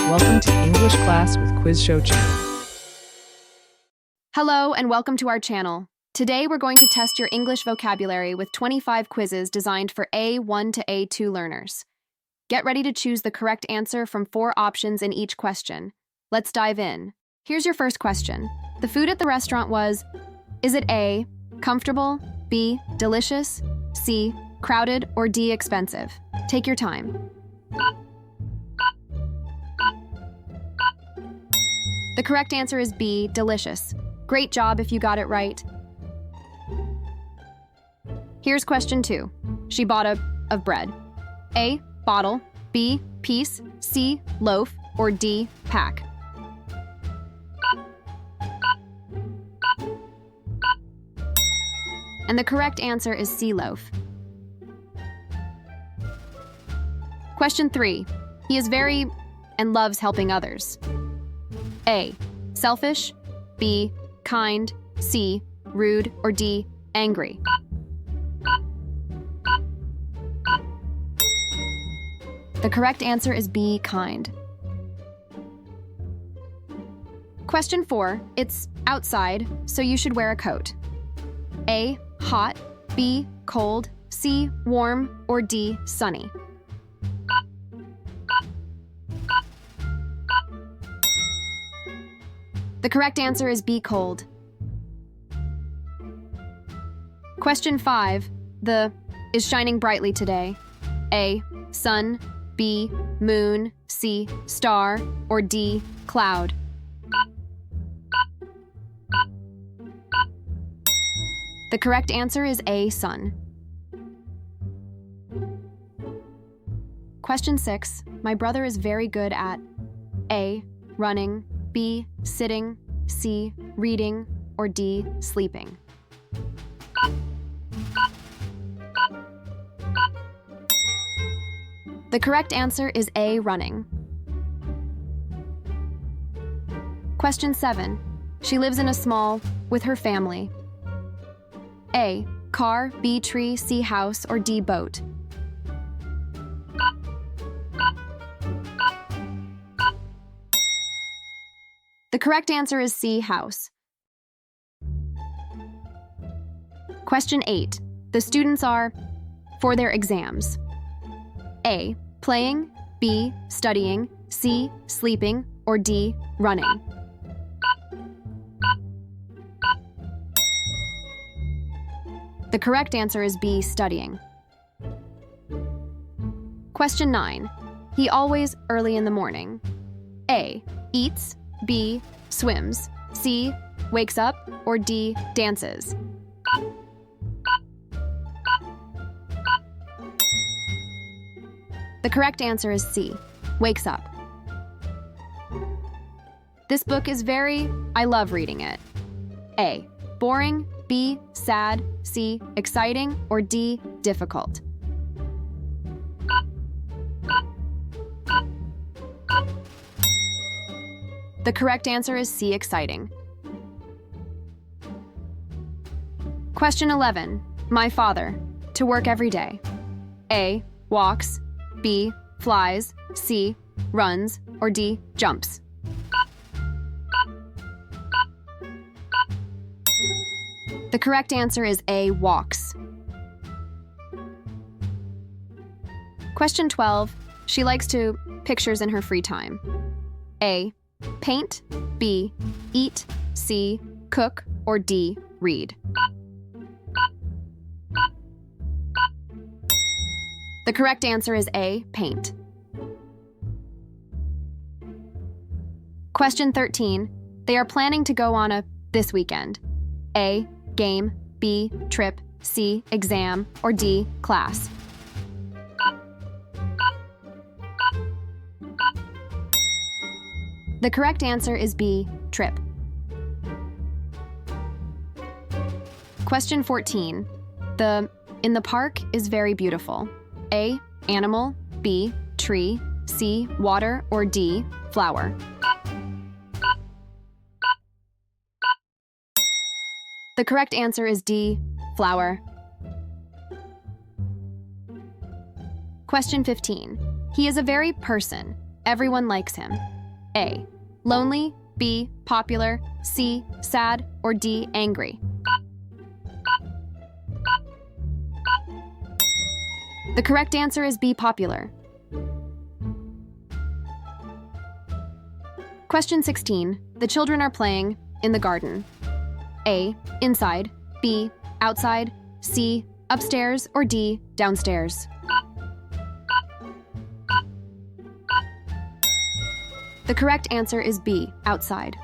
Welcome to English Class with Quiz Show Channel. Hello and welcome to our channel. Today we're going to test your English vocabulary with 25 quizzes designed for A1 to A2 learners. Get ready to choose the correct answer from 4 options in each question. Let's dive in. Here's your first question. The food at the restaurant was, is it A, comfortable, B, delicious, C, crowded, or D, expensive? Take your time. The correct answer is B, delicious. Great job if you got it right. Here's question 2. She bought of bread. A, bottle, B, piece, C, loaf, or D, pack. And the correct answer is C, loaf. Question 3. He is very and loves helping others. A, selfish, B, kind, C, rude, or D, angry. The correct answer is B, kind. Question 4. It's outside, so you should wear a coat. A, hot, B, cold, C, warm, or D, sunny. The correct answer is B, cold. Question 5. The is shining brightly today. A, sun, B, moon, C, star, or D, cloud. The correct answer is A, sun. Question 6. My brother is very good at A, running, B, sitting, C, reading, or D, sleeping. The correct answer is A, running. Question 7. She lives in a small with her family. A, car, B, tree, C, house, or D, boat. The correct answer is C, house. Question 8. The students are for their exams. A, playing, B, studying, C, sleeping, or D, running. The correct answer is B, studying. Question 9. He always early in the morning. A, eats, B, swims, C, wakes up, or D, dances. The correct answer is C, wakes up. This book is I love reading it. A, boring, B, sad, C, exciting, or D, difficult. The correct answer is C, exciting. Question 11. My father, to work every day. A, walks, B, flies, C, runs, or D, jumps. The correct answer is A, walks. Question 12. She likes to pictures in her free time. A, paint, B, eat, C, cook, or D, read. The correct answer is A, paint. Question 13. They are planning to go on this weekend. A, game, B, trip, C, exam, or D, class. The correct answer is B, trip. Question 14. The in the park is very beautiful. A, animal, B, tree, C, water, or D, flower. The correct answer is D, flower. Question 15. He is a very person. Everyone likes him. A. Lonely, B. Popular, C. Sad, or D. Angry? The correct answer is B. Popular. Question 16. The children are playing in the garden. A. Inside, B. Outside, C. Upstairs, or D. Downstairs? The correct answer is B. Outside.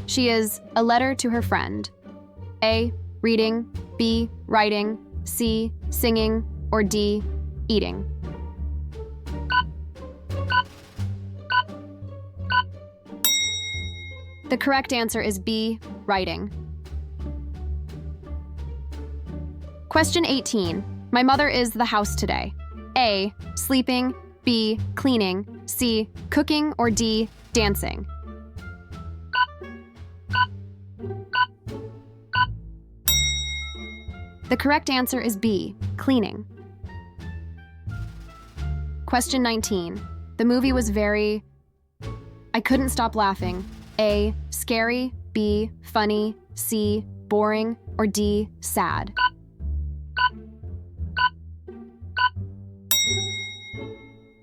She is a letter to her friend. A. Reading, B. Writing, C. Singing, or D. Eating? The correct answer is B. Writing. Question 18. My mother is the house today. A. Sleeping, B. Cleaning, C. Cooking, or D. Dancing? The correct answer is B. Cleaning. Question 19. The movie was very... I couldn't stop laughing. A. Scary, B. Funny, C. Boring, or D. Sad?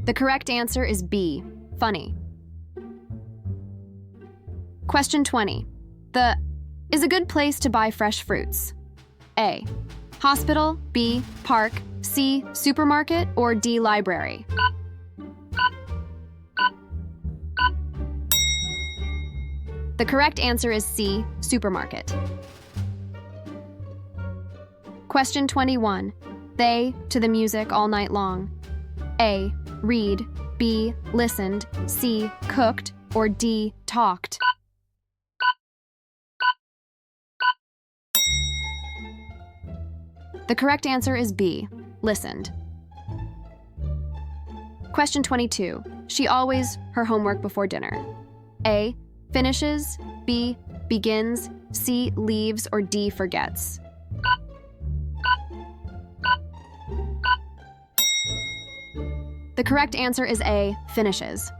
The correct answer is B. Funny. Question 20. The is a good place to buy fresh fruits. A. Hospital, B. Park, C. Supermarket, or D. Library? The correct answer is C. Supermarket. Question 21. They to the music all night long. A. Read, B. Listened, C. Cooked, or D. Talked? The correct answer is B. Listened. Question 22. She always her homework before dinner. A. Finishes, B. Begins, C. Leaves, or D. Forgets? The correct answer is A. Finishes.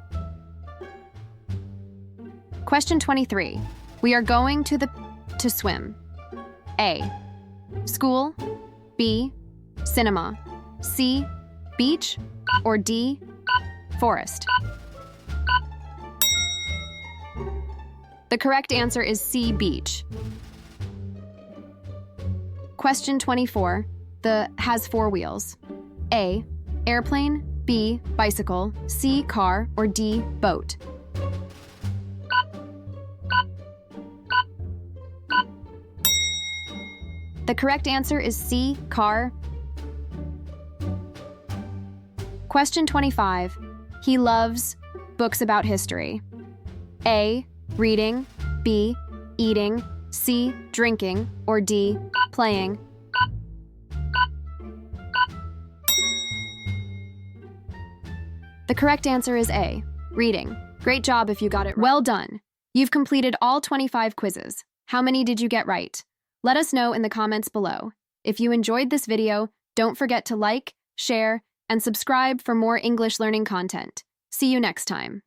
Question 23. We are going to swim. A. School, B. Cinema, C. Beach, or D. Forest? The correct answer is C. Beach. Question 24. The has four wheels. A. Airplane, B. Bicycle, C. Car, or D. Boat? The correct answer is C. Car. Question 25. He loves books about history. A. Reading, B. Eating, C. Drinking, or D. Playing? The correct answer is A. Reading. Great job if you got it right. Well done. You've completed all 25 quizzes. How many did you get right? Let us know in the comments below. If you enjoyed this video, don't forget to like, share, and subscribe for more English learning content. See you next time.